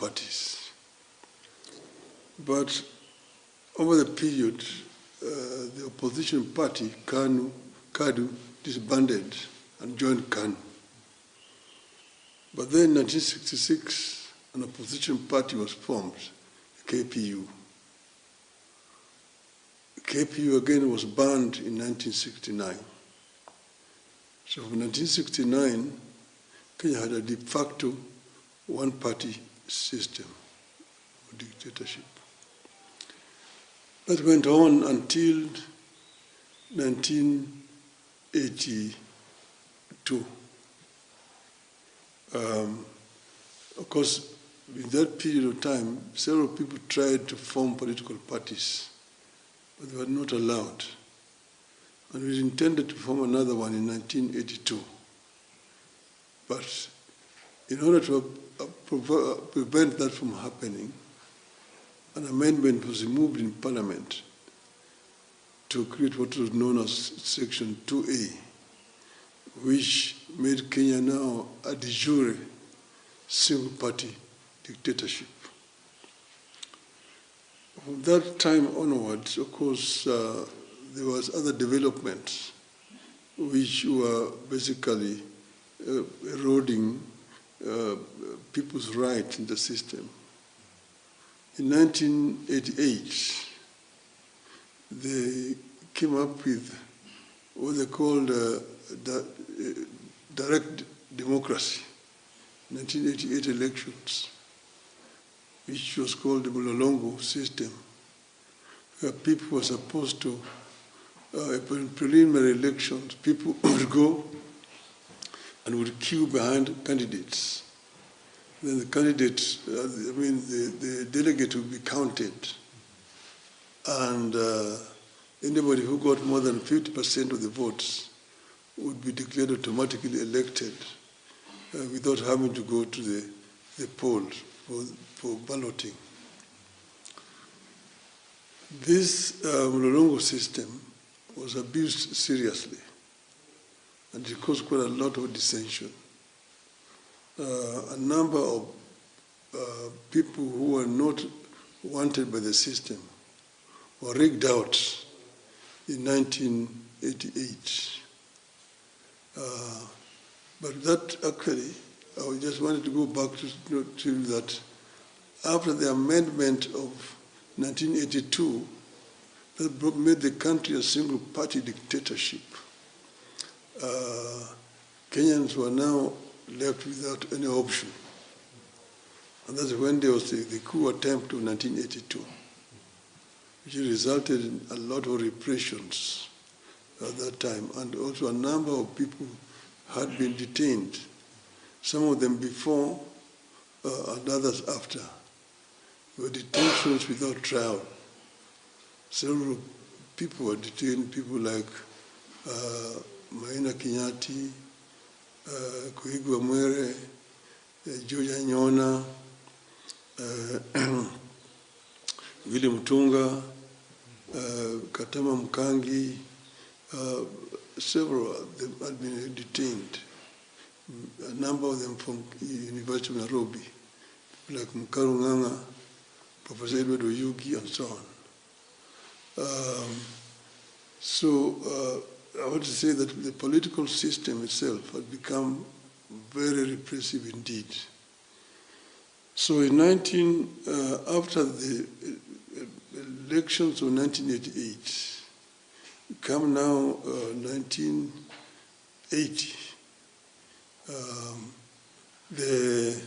parties. But over the period, the opposition party, KADU, disbanded and joined KANU. But then in 1966, an opposition party was formed, KPU. KPU again was banned in 1969. So from 1969, Kenya had a de facto one-party system of dictatorship. That went on until 1982. Of course, in that period of time, several people tried to form political parties, but they were not allowed. And we intended to form another one in 1982. But in order to prevent that from happening, an amendment was removed in Parliament to create what was known as Section 2A, which made Kenya now a de jure single-party dictatorship. From that time onwards, of course, there was other developments which were basically eroding people's rights in the system. In 1988, they came up with what they called direct democracy, 1988 elections, which was called the Mulolongo system, where people were supposed to, in preliminary elections, people would go and would queue behind candidates. Then the candidates, the delegate would be counted, and anybody who got more than 50% of the votes would be declared automatically elected without having to go to the polls for balloting. This Mulolongo system was abused seriously, and it caused quite a lot of dissension. A number of people who were not wanted by the system were rigged out in 1988. But that actually, I just wanted to go back to that after the amendment of 1982, that made the country a single-party dictatorship. Kenyans were now left without any option. And that's when there was the coup attempt of 1982, which resulted in a lot of repressions at that time. And also a number of people had been detained, some of them before and others after. There were detentions without trial. Several people were detained, people like Kenyatta, Kuigwa Mwere, Joja Nyona, William Tunga, Katama Mkangi, several of them had been detained. A number of them from University of Nairobi, like Mkaru Nganga, Professor Edward Oyugi, and so on. I want to say that the political system itself had become very repressive indeed. So after the elections of 1988, come now 1980, the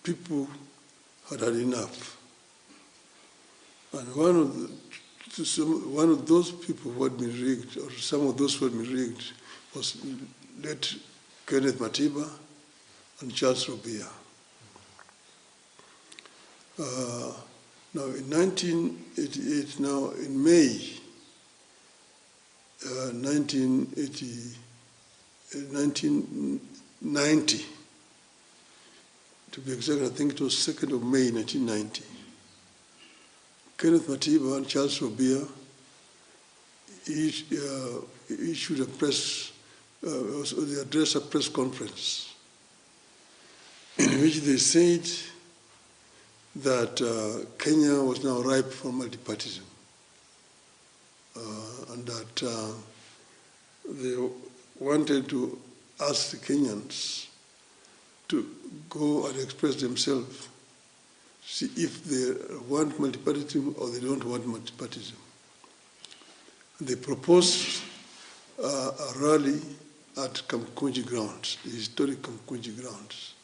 people had had enough. And one of those people who had been rigged, or some of those who had been rigged, was late Kenneth Matiba and Charles Robia. Now in 1988, now in May 1990, to be exact, I think it was 2nd of May 1990, Kenneth Matiba and Charles Robia issued a press, they addressed a press conference in which they said that Kenya was now ripe for multipartyism, and that they wanted to ask the Kenyans to go and express themselves, see if they want multipartyism or they don't want multipartyism. They proposed a rally at Kumekucha grounds, the historic Kumekucha grounds,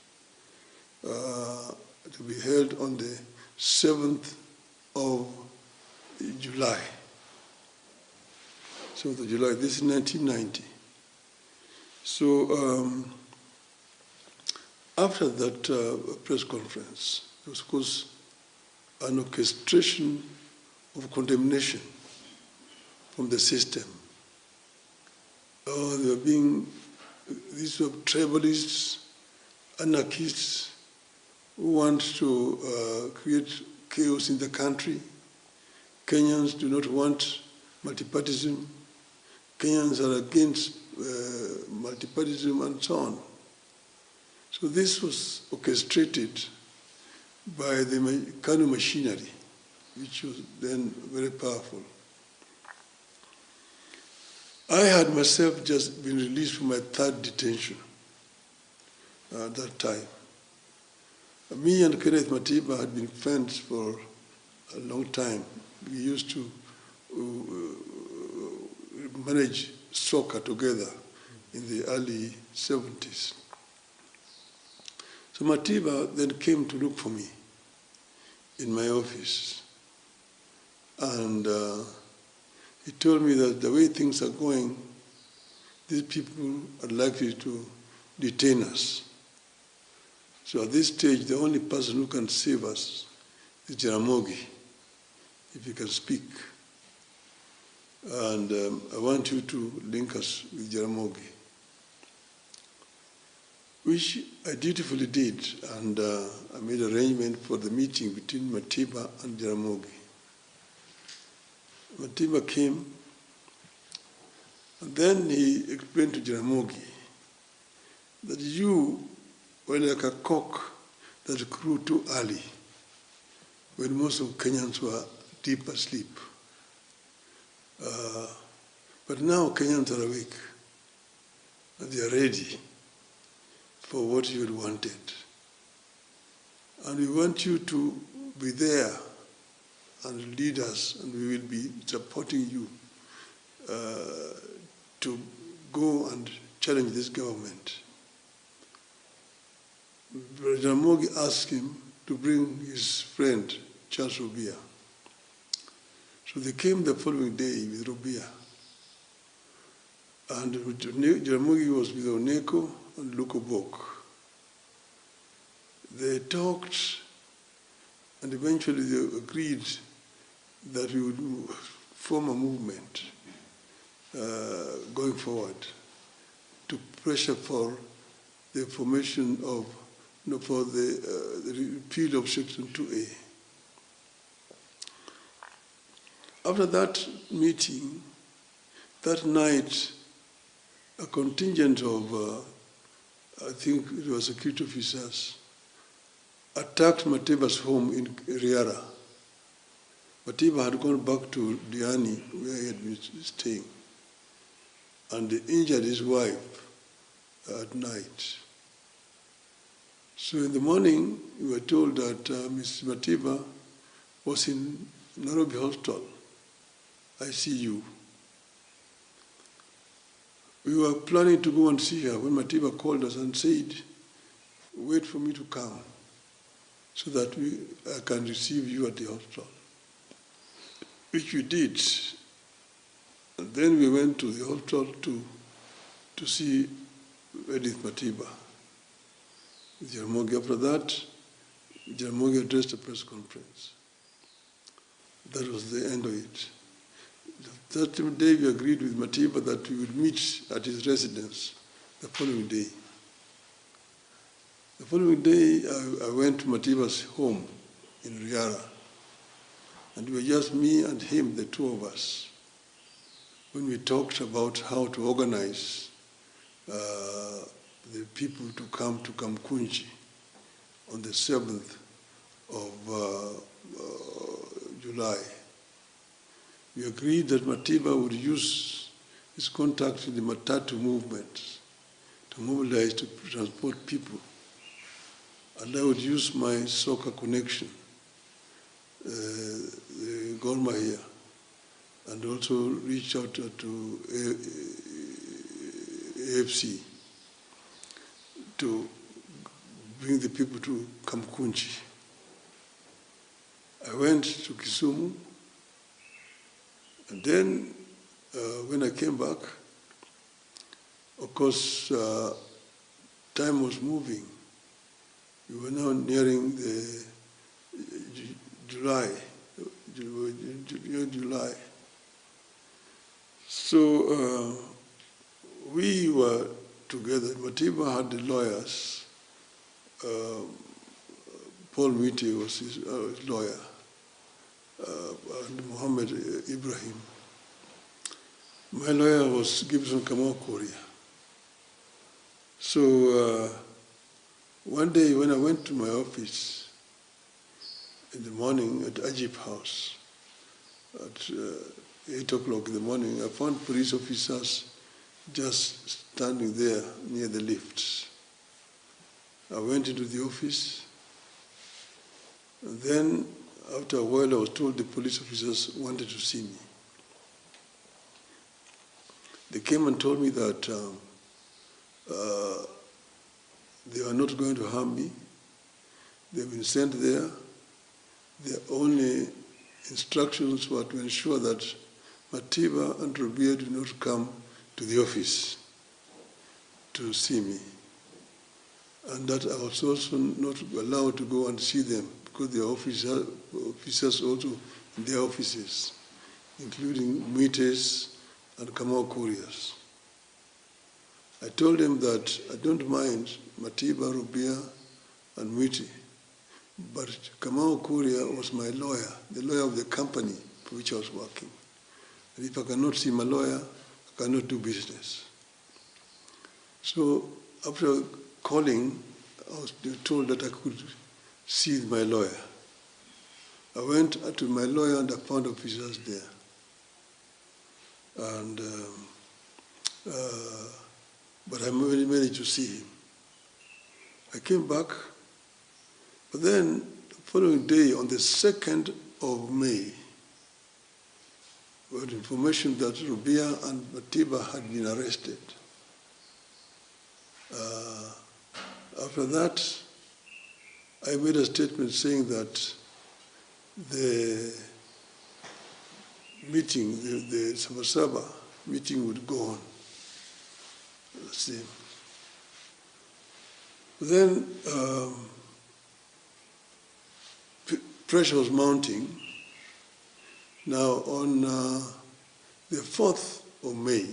to be held on the 7th of July. 7th of July, this is 1990. So after that press conference, there was, of course, an orchestration of condemnation from the system. They were being, these were tribalists, anarchists, who want to create chaos in the country. Kenyans do not want multipartyism. Kenyans are against multipartyism and so on. So this was orchestrated by the Kanu machinery, which was then very powerful. I had myself just been released from my third detention at that time. Me and Kenneth Matiba had been friends for a long time. We used to manage soccer together in the early 70s. So Matiba then came to look for me in my office. And he told me that the way things are going, these people are likely to detain us. So at this stage, the only person who can save us is Jaramogi, if he can speak. And I want you to link us with Jaramogi, which I dutifully did, and I made arrangement for the meeting between Matiba and Jaramogi. Matiba came, and then he explained to Jaramogi that you were like a cock that crew too early, when most of Kenyans were deep asleep. But now Kenyans are awake, and they are ready for what you had wanted. And we want you to be there and lead us, and we will be supporting you to go and challenge this government. Jaramogi asked him to bring his friend, Charles Rubia. So they came the following day with Rubia. And Jaramogi was with Oneko and Lukobok. They talked, and eventually they agreed that we would form a movement going forward to pressure for the formation of, for the repeal of Section 2A. After that meeting, that night, a contingent of, I think it was security officers, attacked Matiba's home in Riara. Matiba had gone back to Diani, where he had been staying, and they injured his wife at night. So in the morning, we were told that Mrs. Matiba was in Nairobi Hospital, ICU. We were planning to go and see her when Matiba called us and said, wait for me to come so that I can receive you at the hospital, which we did. And then we went to the hospital to see Edith Matiba. Jaramogi. After that, Jaramogi addressed a press conference. That was the end of it. That day we agreed with Matiba that we would meet at his residence the following day. The following day, I went to Matiba's home in Riara, and it was just me and him, the two of us, when we talked about how to organize the people to come to Kumekucha on the 7th of July. We agreed that Matiba would use his contacts in the Matatu movement to mobilize to transport people. And I would use my soccer connection, the Gor Mahia, and also reach out to AFC to bring the people to Kamkunji. I went to Kisumu, and then when I came back, of course, time was moving. We were now nearing the July. So we were together. Matiba had the lawyers. Paul Miti was his lawyer, and Muhammad Ibrahim. My lawyer was Gibson Kamau Korea. So one day when I went to my office in the morning at Ajib House at 8 o'clock in the morning, I found police officers just standing there near the lifts. I went into the office, and then after a while I was told the police officers wanted to see me. They came and told me that they are not going to harm me. They've been sent there. Their only instructions were to ensure that Matiba and Rubia do not come to the office to see me. And that I was also not allowed to go and see them because there are officers also in their offices, including Muites and Kamau Couriers. I told them that I don't mind Matiba, Rubia, and Muiti, but Kamau Courier was my lawyer, the lawyer of the company for which I was working. And if I cannot see my lawyer, I cannot do business. So after calling, I was told that I could see my lawyer. I went to my lawyer and I found officers there. And but I managed to see him. I came back, but then the following day, on the 2nd of May, we had information that Rubia and Matiba had been arrested. After that, I made a statement saying that the meeting, the Saba meeting would go on. See. Then pressure was mounting. Now on the 4th of May,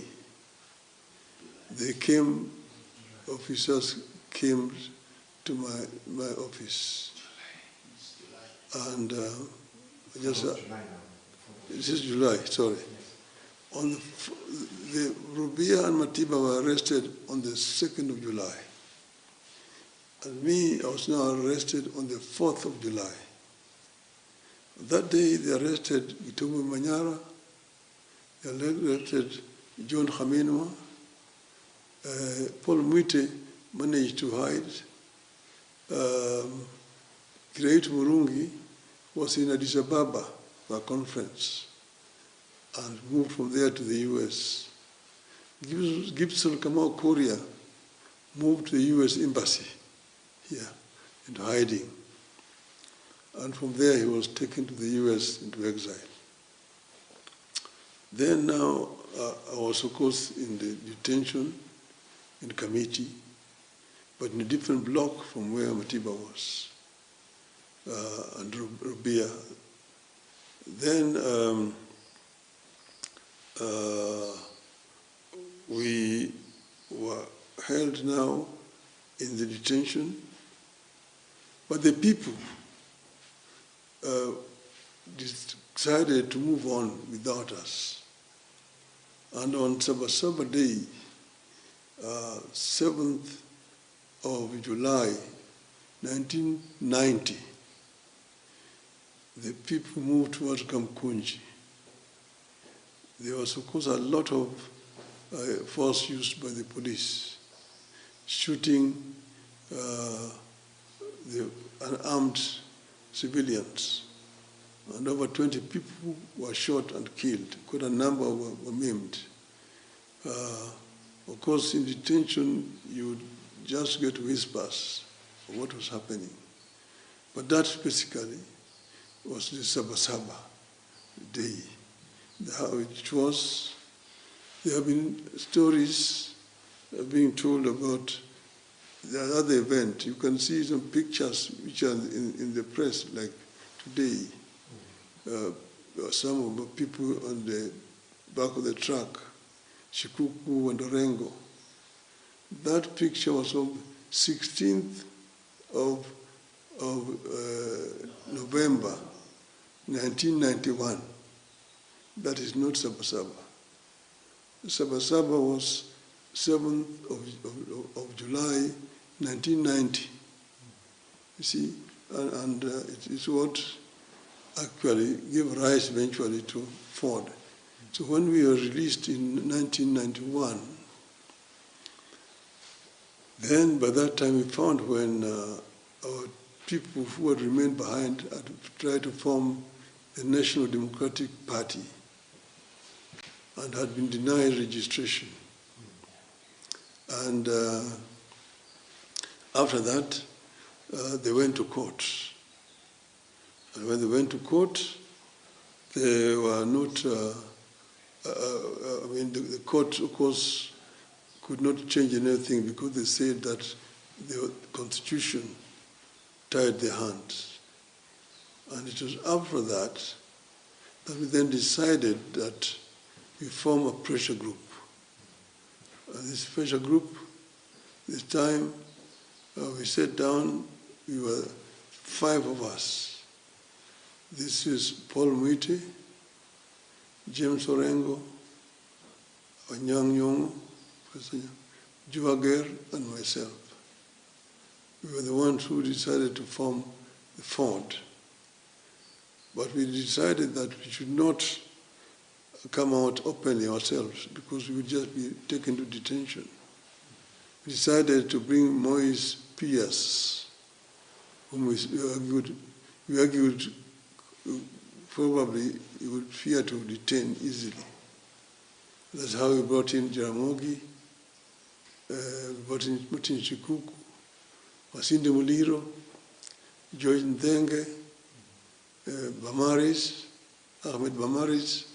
officers came to my office. And this is July, sorry. On the Rubia and Matiba were arrested on the 2nd of July. And me, I was now arrested on the 4th of July. That day, they arrested Gitumu Manyora, they arrested John Haminwa, Paul Muite managed to hide. Kireit Murungi was in Addis Ababa for a conference and moved from there to the US. Gibson Kamau Korea moved to the US embassy here into hiding. And from there he was taken to the US into exile. Then now I was of course in the detention in Kamiti, but in a different block from where Matiba was, and Rubia. Then we were held now in the detention, but the people decided to move on without us. And on Saba Day, 7th of July 1990, the people moved towards Kamkunji. There was, of course, a lot of force used by the police, shooting the unarmed civilians. And over 20 people were shot and killed. Quite a number were maimed. Of course, in detention, you would just get whispers of what was happening. But that basically was the Saba day. How it was. There have been stories being told about the other event. You can see some pictures which are in the press, like today. Some of the people on the back of the truck, Shikuku and Orengo. That picture was on 16th of November 1991. That is not Saba. Saba was 7th of July 1990. You see, and it is what actually gave rise eventually to Ford. So when we were released in 1991, then by that time we found when our people who had remained behind had tried to form the National Democratic Party and had been denied registration. And after that, they went to court. And when they went to court, they were not, the court, of course, could not change anything because they said that the Constitution tied their hands. And it was after that that we then decided that we form a pressure group. And this pressure group, this time, we sat down, we were 5 of us. This is Paul Mwite, James Orengo, Anyang Nyong'o, Juager, and myself. We were the ones who decided to form the Ford. But we decided that we should not come out openly ourselves because we would just be taken to detention. We decided to bring Moise Pierce, whom we argued probably he would fear to detain easily. That's how we brought in Jaramogi, brought in Martin Shikuku, Masinde Muliro, George Nthenge, Bamaris, Ahmed Bamaris,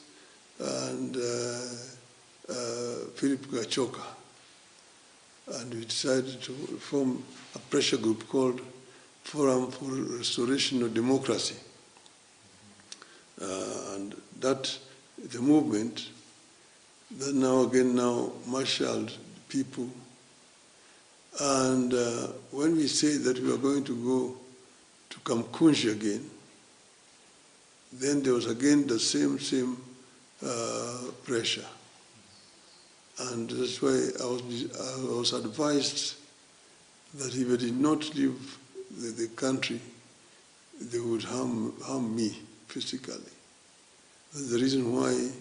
and Philip Gachoka. And we decided to form a pressure group called Forum for Restoration of Democracy. And that, the movement that now marshaled people. And when we say that we are going to go to Kamkunji again, then there was again the same pressure. And that's why I was advised that if I did not leave the country, they would harm me physically. That's the reason why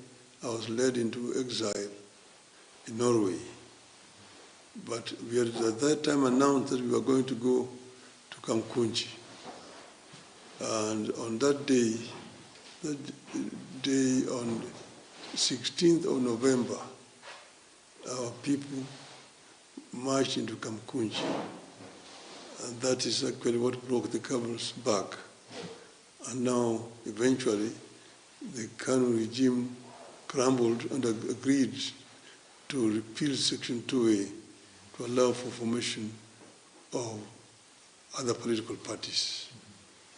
I was led into exile in Norway. But we had at that time announced that we were going to go to Kamkunji. And on that day on 16th of November, our people marched into Kamkunji. And that is actually what broke the camel's back. And now, eventually, the Kanu regime crumbled and agreed to repeal Section 2A to allow for formation of other political parties.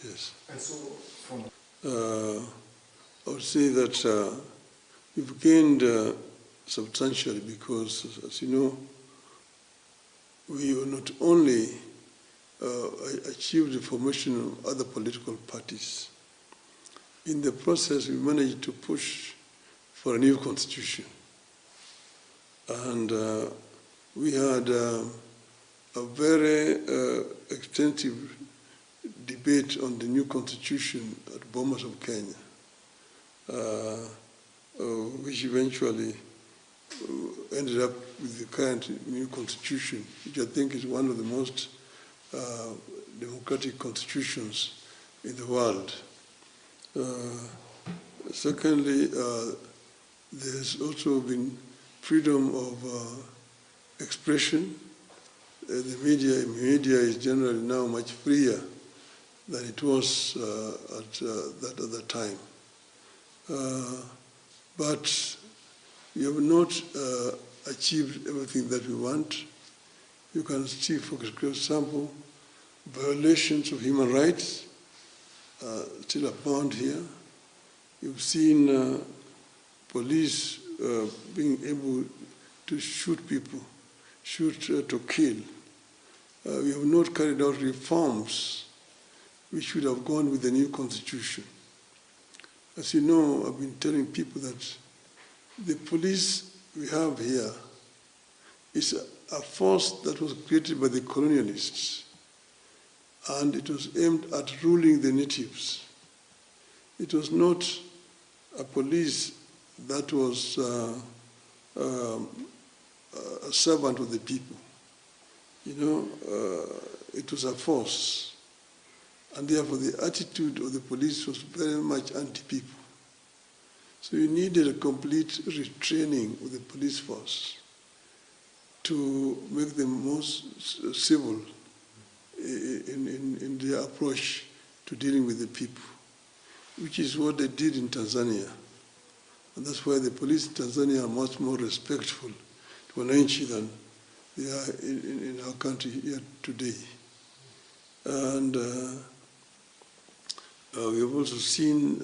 Yes. And so, from I would say that we've gained substantially because, as you know, we not only achieved the formation of other political parties. In the process, we managed to push for a new constitution. And we had a a very extensive debate on the new constitution at Bomas of Kenya, which eventually ended up with the current new constitution, which I think is one of the most democratic constitutions in the world. Secondly, there's also been freedom of expression. The media is generally now much freer than it was at that time. But we have not achieved everything that we want. You can see, for example, violations of human rights still abound here. You've seen police being able to shoot people, shoot to kill. We have not carried out reforms which should have gone with the new constitution. As you know, I've been telling people that the police we have here is a force that was created by the colonialists, and it was aimed at ruling the natives. It was not a police that was a servant of the people. You know, it was a force. And therefore the attitude of the police was very much anti-people. So you needed a complete retraining of the police force to make them more civil in their approach to dealing with the people, which is what they did in Tanzania. And that's why the police in Tanzania are much more respectful to wananchi than they are in our country here today. And we have also seen,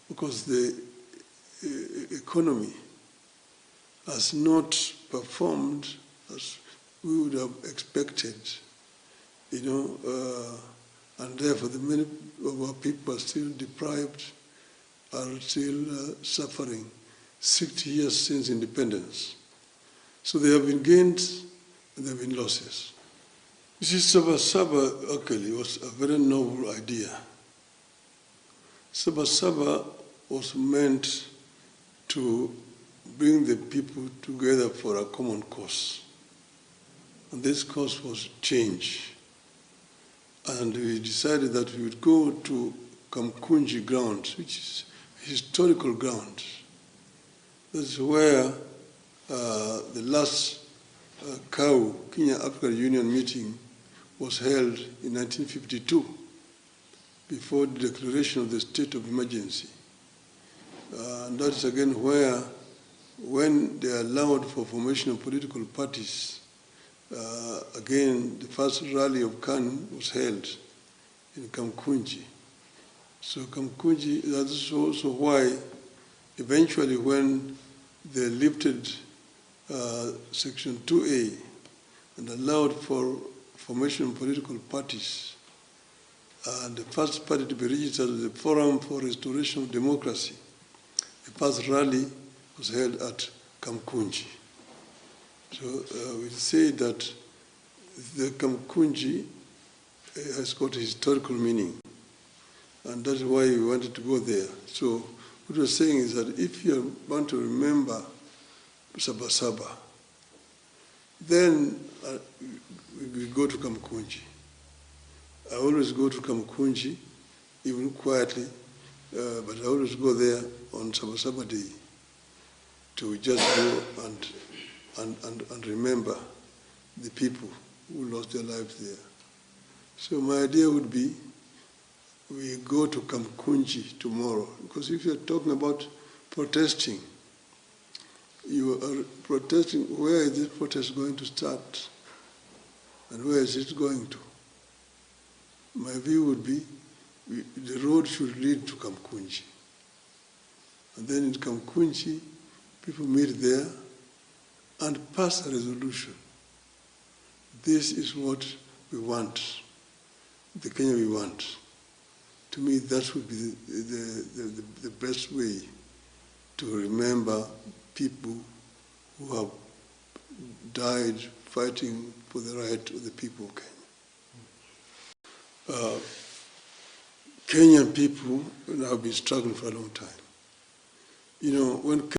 because the economy has not performed as we would have expected, you know, and therefore the many of our people are still deprived, are still suffering 60 years since independence. So there have been gains and there have been losses. You see, Saba actually was a very noble idea. Saba was meant to bring the people together for a common cause. And this cause was change. And we decided that we would go to Kumekucha grounds, which is historical grounds. That's where the last Kenya African Union meeting was held in 1952, before the declaration of the state of emergency. And that is again where, when they allowed for formation of political parties, again, the first rally of KANU was held in Kumekucha. So Kumekucha, that's also why eventually when they lifted Section 2A and allowed for formation of political parties, and the first party to be registered was the Forum for Restoration of Democracy. The first rally was held at Kumekucha. So we say that the Kumekucha has got a historical meaning, and that's why we wanted to go there. So what we're saying is that if you want to remember Saba, then we go to Kumekucha. I always go to Kumekucha, even quietly, but I always go there on Saba Day to just go and remember the people who lost their lives there. So my idea would be we go to Kumekucha tomorrow, because if you're talking about protesting, you are protesting, where is this protest going to start? And where is it going to? My view would be the road should lead to Kumekucha. And then in Kumekucha, people meet there and pass a resolution. This is what we want, the Kenya we want. To me, that would be the best way to remember people who have died fighting for the right of the people of Kenya. Kenyan people have been struggling for a long time. You know, when